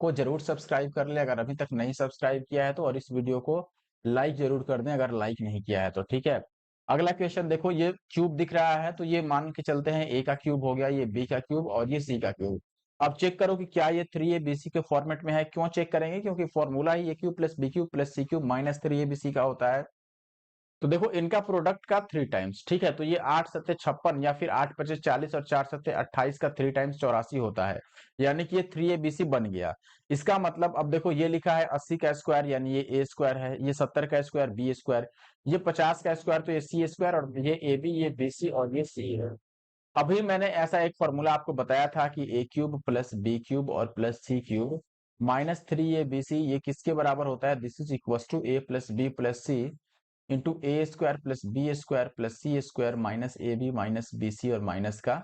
को जरूर सब्सक्राइब कर ले अगर अभी तक नहीं सब्सक्राइब किया है तो, और इस वीडियो को लाइक जरूर कर दें अगर लाइक नहीं किया है तो, ठीक है। अगला क्वेश्चन देखो, ये क्यूब दिख रहा है तो ये मान के चलते हैं ए का क्यूब हो गया, ये बी का क्यूब और ये सी का क्यूब। अब चेक करो कि क्या ये 3abc के फॉर्मेट में है। क्यों चेक करेंगे? क्योंकि फॉर्मूला ही a cube plus b cube plus c cube minus 3abc का होता है। तो देखो इनका प्रोडक्ट का 3 टाइम्स, ठीक है, तो ये 8 सत्ते 56 या फिर 8 पचे 40 और 4 सत्ते 28 का 3 टाइम्स 84 होता है, यानी कि ये 3abc बन गया। इसका मतलब अब देखो ये लिखा है 80 का स्क्वायर यानी ये ए स्क्वायर है, ये 70 का स्क्वायर बी स्क्वायर, ये 50 का स्क्वायर तो ये सी स्क्वायर, और ये ए बी, ये बी सी और ये सी है। अभी मैंने ऐसा एक फॉर्मूला आपको बताया था कि a cube plus b cube और plus c cube minus 3abc ये किसके बराबर होता है? This is equal to a plus b plus c into a square plus b square plus c square minus a b minus b c और minus का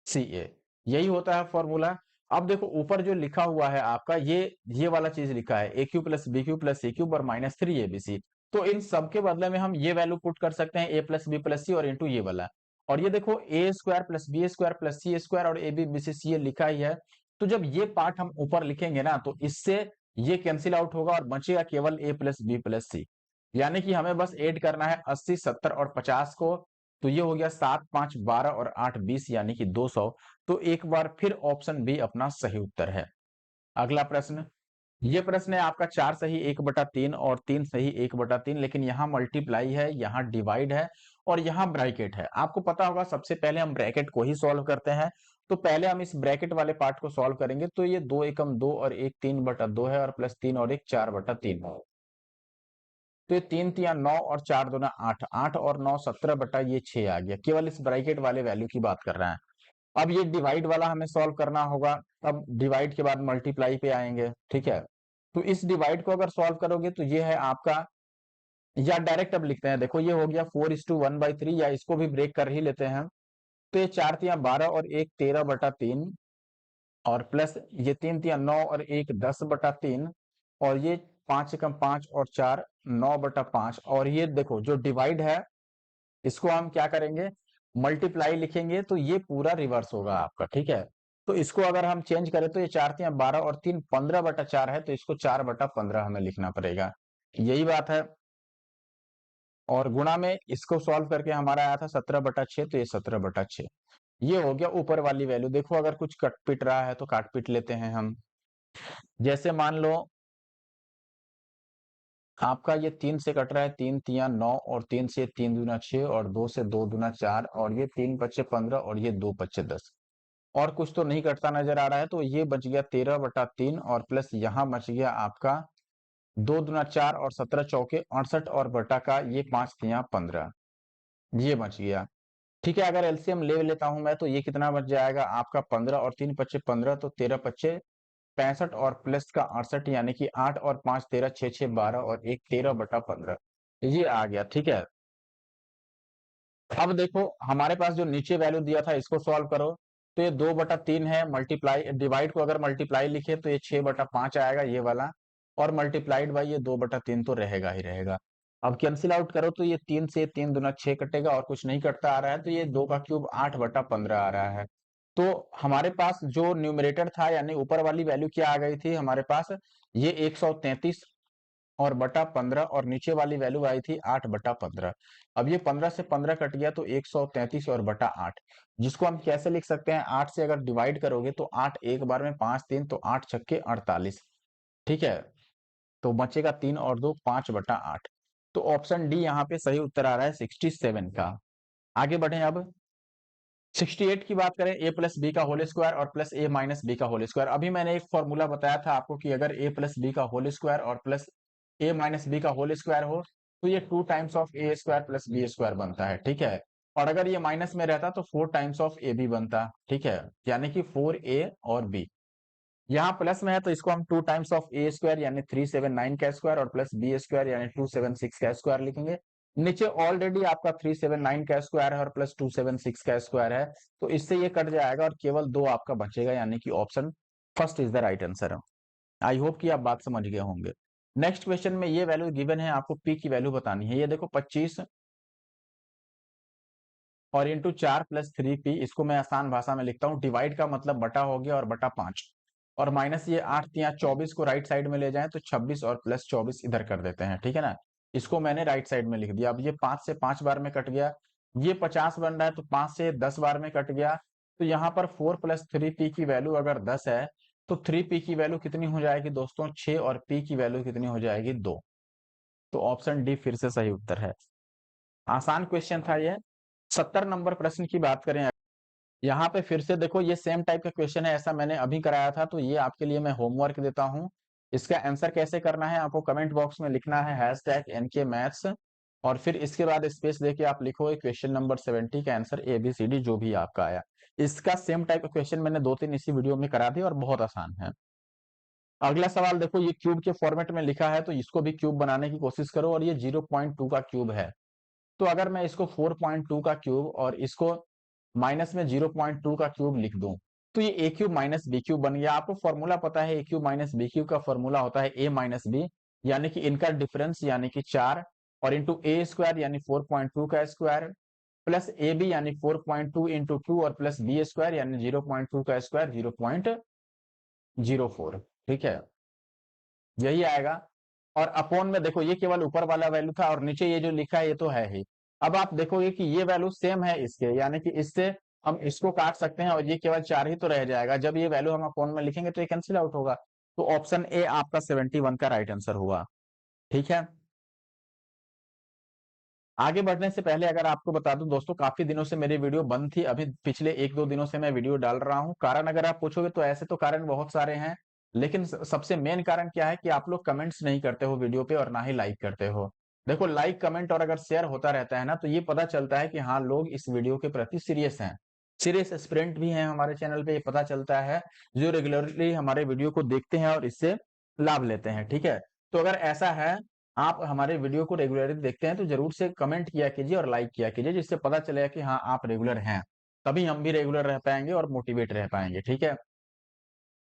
सी ए, यही होता है फॉर्मूला। अब देखो ऊपर जो लिखा हुआ है आपका, ये वाला चीज लिखा है a cube plus b cube plus c cube और माइनस 3abc। तो इन सब के बदले में हम ये वैल्यू पुट कर सकते हैं a plus b plus c और इंटू ये वाला। और ये देखो a square plus b square plus c square और ए बी बी सी सी लिखा ही है। तो जब ये पार्ट हम ऊपर लिखेंगे ना तो इससे ये कैंसिल आउट होगा और बचेगा केवल ए प्लस बी प्लस सी, यानी कि हमें बस ऐड करना है 80 70 और 50 को। तो ये हो गया 7 5 12 और 8 20 यानी कि 200। तो एक बार फिर ऑप्शन बी अपना सही उत्तर है। अगला प्रश्न, ये प्रश्न है आपका 4 सही 1/3 और 3 सही 1/3, लेकिन यहाँ मल्टीप्लाई है, यहाँ डिवाइड है और यहाँ ब्रैकेट है। आपको पता होगा सबसे पहले हम ब्रैकेट को ही सॉल्व करते हैं। तो पहले हम इस ब्रैकेट वाले पार्ट को सॉल्व करेंगे। तो ये 2 एकम 2 और 1 3/2 है और प्लस 3 और 1 4/3 है। तो ये 3 तिया 9 और 4 दूना 8, 8 और 9 17/6 आ गया। केवल इस ब्रैकेट वाले वैल्यू की बात कर रहे हैं। अब ये डिवाइड वाला हमें सॉल्व करना होगा। अब डिवाइड के बाद मल्टीप्लाई पे आएंगे, ठीक है। तो इस डिवाइड को अगर सॉल्व करोगे तो ये है आपका, या डायरेक्ट अब लिखते हैं, देखो ये हो गया 4:1/3, या इसको भी ब्रेक कर ही लेते हैं। तो ये 4 तिया 12 और 1 13/3 और प्लस ये 3 तिया 9 और 1 10/3 और ये 5 एकम 5 और 4 9/5। और ये देखो जो डिवाइड है इसको हम क्या करेंगे, मल्टीप्लाई लिखेंगे तो ये पूरा रिवर्स होगा आपका, ठीक है। तो इसको अगर हम चेंज करें तो ये 4 तिया 12 और 3 15/4 है, तो इसको 4/15 हमें लिखना पड़ेगा, यही बात है। और गुणा में इसको सॉल्व करके हमारा आया था 17/6, तो ये 17/6 ये हो गया ऊपर वाली वैल्यू। देखो अगर कुछ कट पिट रहा है तो काट पीट लेते हैं हम। जैसे मान लो आपका ये 3 से कट रहा है, 3 तिया 9 और 3 से 3 दूना 6 और 2 से 2 दूना 4 और ये 3 पच्चे 15 और ये 2 पच्चे 10, और कुछ तो नहीं कटता नजर आ रहा है। तो ये बच गया 13/3 और प्लस यहाँ बच गया आपका 2 दूना 4 और 17 चौके 68 और बटा का ये 5 तिया 15, ये बच गया, ठीक है। अगर एलसीएम ले लेता हूं मैं तो ये कितना बच जाएगा आपका 15 और 3 पच्चे 15, तो 13 पच्चे 65 और प्लस का 68, यानी कि 8 और 5 13 6 6 12 और 1 13/15 ये आ गया, ठीक है। अब देखो हमारे पास जो नीचे वैल्यू दिया था इसको सॉल्व करो। तो ये 2/3 है, मल्टीप्लाई डिवाइड को अगर मल्टीप्लाई लिखे तो ये 6/5 आएगा ये वाला, और मल्टीप्लाइड बाई ये 2/3 तो रहेगा ही रहेगा। अब कैंसिल आउट करो तो ये 3 से 3 दूना 6 कटेगा और कुछ नहीं कटता आ रहा है, तो ये 2 का क्यूब 8/15 आ रहा है। तो हमारे पास जो न्यूमरेटर था यानी ऊपर वाली वैल्यू क्या आ गई थी हमारे पास, ये 133 और बटा 15, और नीचे वाली वैल्यू आई थी 8/15। अब ये 15 से 15 कट गया तो 133 और बटा 8, जिसको हम कैसे लिख सकते हैं, 8 से अगर डिवाइड करोगे तो 8 एक बार में 5 3, तो 8 छक्के 48, ठीक है। तो बचेगा 3 और 2 5/8। तो ऑप्शन डी यहाँ पे सही उत्तर आ रहा है 67 का। आगे बढ़े अब 68 की बात करें, ए प्लस बी का होल स्क्वायर और प्लस ए माइनस बी का होल स्क्वायर। अभी मैंने एक फॉर्मूला बताया था आपको कि अगर ए प्लस बी का होल स्क्वायर और प्लस ए माइनस बी का होल स्क्वायर हो तो ये 2 times of a square plus b square बनता है, ठीक है। और अगर ये माइनस में रहता तो 4 टाइम्स ऑफ ए बी बनता, ठीक है, यानी कि 4a और b। यहाँ प्लस में है तो इसको हम 2 टाइम्स ऑफ ए स्क्वायर यानी 379 का स्क्वायर और प्लस बी स्क्वायर यानी 276 का स्क्वायर लिखेंगे। नीचे ऑलरेडी आपका 379 का स्क्वायर है और प्लस 276 का स्क्वायर है, तो इससे ये कट जाएगा और केवल 2 आपका बचेगा, यानी कि option first is the right answer. I hope कि आप बात समझ गए होंगे। नेक्स्ट क्वेश्चन में ये वैल्यू गिवन है, आपको पी की वैल्यू बतानी है। ये देखो 25 और इंटू 4 प्लस 3p, इसको मैं आसान भाषा में लिखता हूँ, डिवाइड का मतलब बटा हो गया और बटा 5, और माइनस ये 8 यहाँ 24 को राइट साइड में ले जाएं तो 26 और प्लस 24 इधर कर देते हैं, ठीक है ना। इसको मैंने राइट साइड में लिख दिया। अब ये 5 से 5 बार में कट गया, ये 50 बन रहा है तो 5 से 10 बार में कट गया। तो यहाँ पर 4 प्लस 3p की वैल्यू अगर 10 है तो 3p की वैल्यू कितनी हो जाएगी दोस्तों, 6, और p की वैल्यू कितनी हो जाएगी, 2। तो ऑप्शन डी फिर से सही उत्तर है। आसान क्वेश्चन था ये। 70 नंबर प्रश्न की बात करें, यहाँ पे फिर से देखो ये सेम टाइप का क्वेश्चन है, ऐसा मैंने अभी कराया था, तो ये आपके लिए मैं होमवर्क देता हूँ। इसका आंसर कैसे करना है आपको कमेंट बॉक्स में लिखना है #NK Maths, और फिर इसके बाद स्पेस देके आप लिखोगे क्वेश्चन नंबर 70 का आंसर ABCD जो भी आपका आया। इसका सेम टाइप का क्वेश्चन मैंने 2-3 इसी वीडियो में करा दिया और बहुत आसान है। अगला सवाल देखो, ये क्यूब के फॉर्मेट में लिखा है तो इसको भी क्यूब बनाने की कोशिश करो, और ये 0.2 का क्यूब है। तो अगर मैं इसको 4.2 का क्यूब और इसको माइनस में 0.2 का क्यूब लिख दूं तो ये a cube minus B cube बन गया। आपको फॉर्मूला पता है, ए क्यूब माइनस बी क्यूब का फॉर्मूला होता है ए माइनस बी, यानी कि इनका डिफरेंस यानी कि 4, और इंटू ए स्क्वायर यानी 4.2 का स्क्वायर, प्लस ए बी यानी 4.2 इंटू 2, और प्लस बी स्क्वायर यानी 0.2 का स्क्वायर 0.04, ठीक है, यही आएगा। और अपॉन में देखो ये केवल ऊपर वाला वैल्यू था और नीचे ये जो लिखा है ये तो है ही। अब आप देखोगे कि ये वैल्यू सेम है इसके, यानी कि इससे हम इसको काट सकते हैं और ये केवल 4 ही तो रह जाएगा। जब ये वैल्यू हम अपॉन में लिखेंगे तो ये कैंसिल आउट होगा। तो ऑप्शन ए आपका 71 का राइट आंसर हुआ, ठीक है। आगे बढ़ने से पहले अगर आपको बता दूं दोस्तों, काफी दिनों से मेरी वीडियो बंद थी, अभी पिछले 1-2 दिनों से मैं वीडियो डाल रहा हूं। कारण अगर आप पूछोगे तो ऐसे तो कारण बहुत सारे हैं, लेकिन सबसे मेन कारण क्या है कि आप लोग कमेंट्स नहीं करते हो वीडियो पे और ना ही लाइक करते हो। देखो लाइक कमेंट और अगर शेयर होता रहता है ना तो ये पता चलता है कि हाँ लोग इस वीडियो के प्रति सीरियस हैं, सीरियस एस्पिरेंट भी हैं हमारे चैनल पे, ये पता चलता है, जो रेगुलरली हमारे वीडियो को देखते हैं और इससे लाभ लेते हैं, ठीक है। तो अगर ऐसा है, आप हमारे वीडियो को रेगुलरली देखते हैं तो जरूर से कमेंट किया कीजिए और लाइक किया कीजिए, जिससे पता चलेगा कि हाँ आप रेगुलर हैं, तभी हम भी रेगुलर रह पाएंगे और मोटिवेट रह पाएंगे, ठीक है।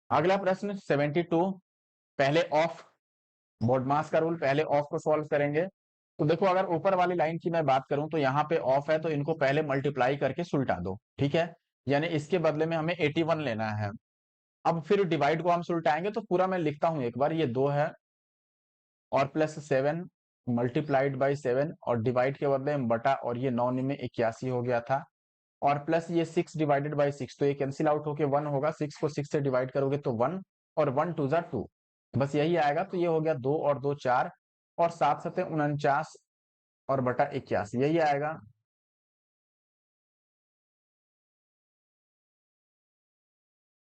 अगला प्रश्न 72, पहले ऑफ, BODMAS का रूल, पहले ऑफ को सॉल्व करेंगे। तो देखो अगर ऊपर वाली लाइन की मैं बात करूं तो यहाँ पे ऑफ है तो इनको पहले मल्टीप्लाई करके सुलटा दो, ठीक है, यानी इसके बदले में हमें 81 लेना है। अब फिर डिवाइड को हम सुलटाएंगे तो पूरा मैं लिखता हूं एक बार, ये 2 है और प्लस 7 मल्टीप्लाइड बाई 7, और डिवाइड के बदले में बटा, और ये 9 में 81 हो गया था, और प्लस ये 6 डिवाइडेड बाई 6, तो ये कैंसिल आउट होके 1 होगा, 6 को 6 से डिवाइड करोगे तो 1, और 1 2 जा 2, बस यही आएगा। तो ये हो गया 2 और 2 4, और 7 7 49, और बटा 81 यही आएगा।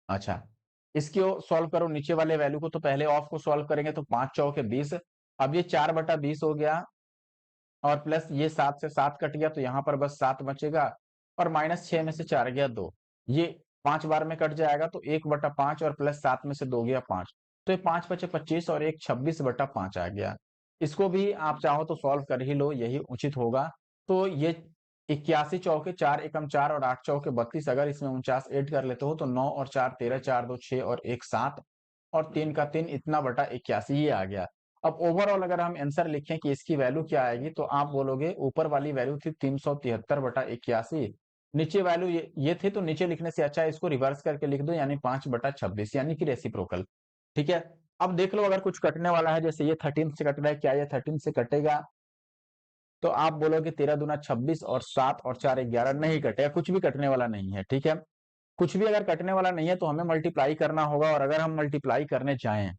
अच्छा, इसको सॉल्व करो नीचे वाले वैल्यू को, तो पहले ऑफ को सॉल्व करेंगे तो 5 चौके 20, अब ये 4/20 हो गया, और प्लस ये 7 से 7 कट गया तो यहाँ पर बस 7 बचेगा, और माइनस 6 में से 4 गया 2, ये 5 बार में कट जाएगा तो 1/5, और प्लस 7 में से 2 गया 5, तो ये 5 बचे 25, और एक 26/5 आ गया। इसको भी आप चाहो तो सॉल्व कर ही लो, यही उचित होगा। तो ये 81 चौके 4 एकम 4 और 8 चौके 32, अगर इसमें 49 ऐड कर लेते हो तो 9 और 4 13, 4 2 6 और 1 7, और 3 का 3 इतना बटा 81 ये आ गया। अब ओवरऑल अगर हम आंसर लिखें कि इसकी वैल्यू क्या आएगी तो आप बोलोगे ऊपर वाली वैल्यू थी 373/81, नीचे वैल्यू ये थे, तो नीचे लिखने से अच्छा इसको रिवर्स करके लिख दो, यानी 5/26, यानी कि रेसिप्रोकल, ठीक है। अब देख लो अगर कुछ कटने वाला है, जैसे ये 13 से कट रहा है, क्या ये 13 से कटेगा, तो आप बोलोगे 13 दूना 26, और 7 और 4 11, नहीं कटेगा, कुछ भी कटने वाला नहीं है, ठीक है। कुछ भी अगर कटने वाला नहीं है तो हमें मल्टीप्लाई करना होगा, और अगर हम मल्टीप्लाई करने जाएं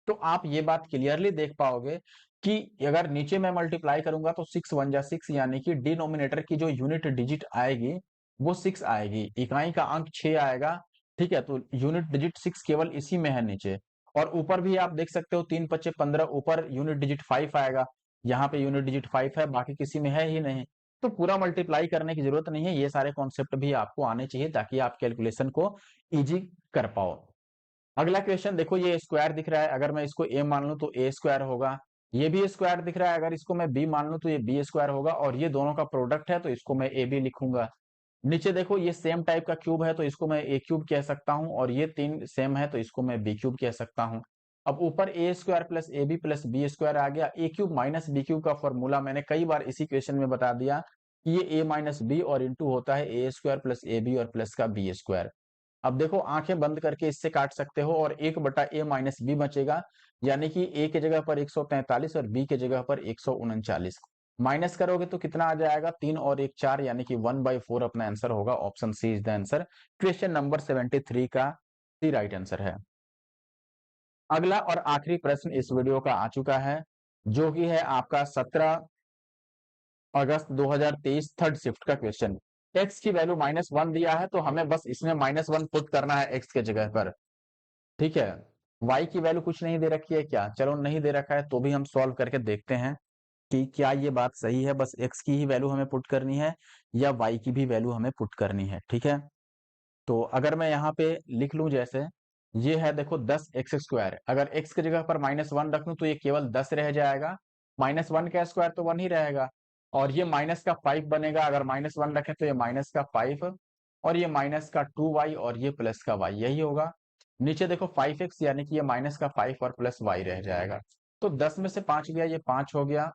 तो आप ये बात क्लियरली देख पाओगे कि अगर नीचे मैं मल्टीप्लाई करूंगा तो 6 1 जा 6, यानी कि डिनोमिनेटर की जो यूनिट डिजिट आएगी वो 6 आएगी, इकाई का अंक 6 आएगा, ठीक है। तो यूनिट डिजिट 6 केवल इसी में है नीचे, और ऊपर भी आप देख सकते हो 3 5 15, ऊपर यूनिट डिजिट 5 आएगा, यहाँ पे यूनिट डिजिट 5 है, बाकी किसी में है ही नहीं। तो पूरा मल्टीप्लाई करने की जरूरत नहीं है, ये सारे कॉन्सेप्ट भी आपको आने चाहिए ताकि आप कैलकुलेशन को इजी कर पाओ। अगला क्वेश्चन देखो, ये स्क्वायर दिख रहा है, अगर मैं इसको a मान लूं तो a स्क्वायर होगा, ये भी स्क्वायर दिख रहा है, अगर इसको मैं b मान लूं तो ये b स्क्वायर होगा, और ये दोनों का प्रोडक्ट है तो इसको मैं a b लिखूंगा। नीचे देखो ये सेम टाइप का क्यूब है तो इसको मैं a क्यूब कह सकता हूं, और ये 3 सेम है तो इसको मैं b क्यूब कह सकता हूं। अब ऊपर a square plus ab plus b square आ गया, a cube minus b cube का फॉर्मूला मैंने कई बार इसी क्वेश्चन में बता दिया कि ये ए माइनस बी और इंटू होता है a square plus a b और प्लस का बी स्क्वायर। अब देखो आंखें बंद करके इससे काट सकते हो और 1/a माइनस बी बचेगा, यानी कि a की जगह पर 143 और b की जगह पर 139। माइनस करोगे तो कितना आ जाएगा, 3 और 1 4, यानी कि 1/4 अपना आंसर होगा। Option C is the answer. Question number 73 का सी राइट आंसर है। अगला और आखिरी प्रश्न इस वीडियो का आ चुका है, जो कि है आपका 17 अगस्त 2023 थर्ड शिफ्ट का क्वेश्चन। एक्स की वैल्यू -1 दिया है, तो हमें बस इसमें -1 पुट करना है एक्स के जगह पर। ठीक है, y की वैल्यू कुछ नहीं दे रखी है क्या, चलो नहीं दे रखा है तो भी हम सॉल्व करके देखते हैं कि क्या ये बात सही है। बस x की ही वैल्यू हमें पुट करनी है या y की भी वैल्यू हमें पुट करनी है। ठीक है, तो अगर मैं यहाँ पे लिख लूं, जैसे ये है देखो 10x², अगर x की जगह पर -1 रख लूं तो ये केवल 10 रह जाएगा। -1 का स्क्वायर तो 1 ही रहेगा, और ये माइनस का 5 बनेगा। अगर -1 रखें तो ये माइनस का 5, और ये माइनस का 2y, और ये प्लस का y, यही होगा। नीचे देखो 5x, यानी कि ये माइनस का 5 और प्लस y रह जाएगा। तो 10 में से 5 गया, ये 5 हो गया,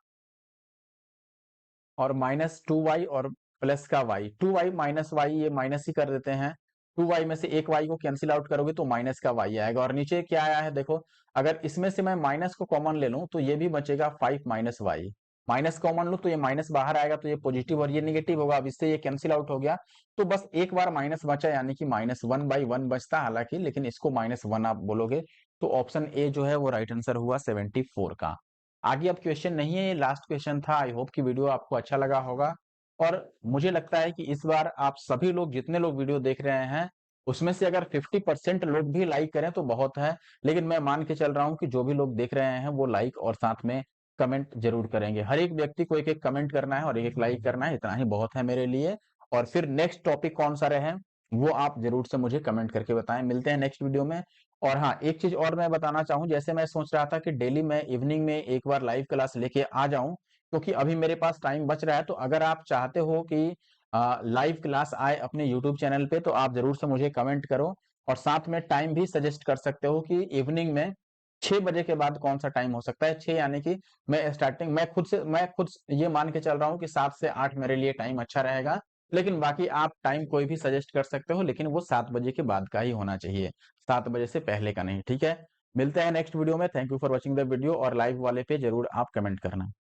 और -2y और प्लस का y, 2y माइनस y, ये माइनस ही कर देते हैं। 2y में से एक y को कैंसिल आउट करोगे तो माइनस का y आएगा। और नीचे क्या आया है देखो, अगर इसमें से मैं माइनस को कॉमन ले लूं तो ये भी बचेगा 5 माइनस y। माइनस कॉमन लूं तो ये माइनस बाहर आएगा, तो ये पॉजिटिव और ये निगेटिव होगा। अब इससे ये कैंसिल आउट हो गया, तो बस एक बार माइनस बचा, यानी कि -1/1 बचता हालांकि, लेकिन इसको -1 आप बोलोगे। तो ऑप्शन ए जो है वो राइट आंसर हुआ 74 का। आगे अब क्वेश्चन नहीं है, ये लास्ट क्वेश्चन था। आई होप कि वीडियो आपको अच्छा लगा होगा, और मुझे लगता है कि इस बार आप सभी लोग, जितने लोग वीडियो देख रहे हैं, उसमें से अगर 50% लोग भी लाइक करें तो बहुत है। लेकिन मैं मान के चल रहा हूं कि जो भी लोग देख रहे हैं वो लाइक और साथ में कमेंट जरूर करेंगे। हर एक व्यक्ति को एक एक कमेंट करना है और एक एक लाइक करना है, इतना ही बहुत है मेरे लिए। और फिर नेक्स्ट टॉपिक कौन सा रहे वो आप जरूर से मुझे कमेंट करके बताएं। मिलते हैं नेक्स्ट वीडियो में। और हाँ, एक चीज और मैं बताना चाहूँ, जैसे मैं सोच रहा था कि डेली मैं इवनिंग में एक बार लाइव क्लास लेके आ जाऊं, क्योंकि अभी मेरे पास टाइम बच रहा है। तो अगर आप चाहते हो कि लाइव क्लास आए अपने यूट्यूब चैनल पे, तो आप जरूर से मुझे कमेंट करो, और साथ में टाइम भी सजेस्ट कर सकते हो कि इवनिंग में 6 बजे के बाद कौन सा टाइम हो सकता है। 6 यानी कि मैं खुद ये मान के चल रहा हूँ कि 7 से 8 मेरे लिए टाइम अच्छा रहेगा। लेकिन बाकी आप टाइम कोई भी सजेस्ट कर सकते हो, लेकिन वो 7 बजे के बाद का ही होना चाहिए, 7 बजे से पहले का नहीं। ठीक है, मिलते हैं नेक्स्ट वीडियो में। Thank you for watching the video, और लाइव वाले पे जरूर आप कमेंट करना।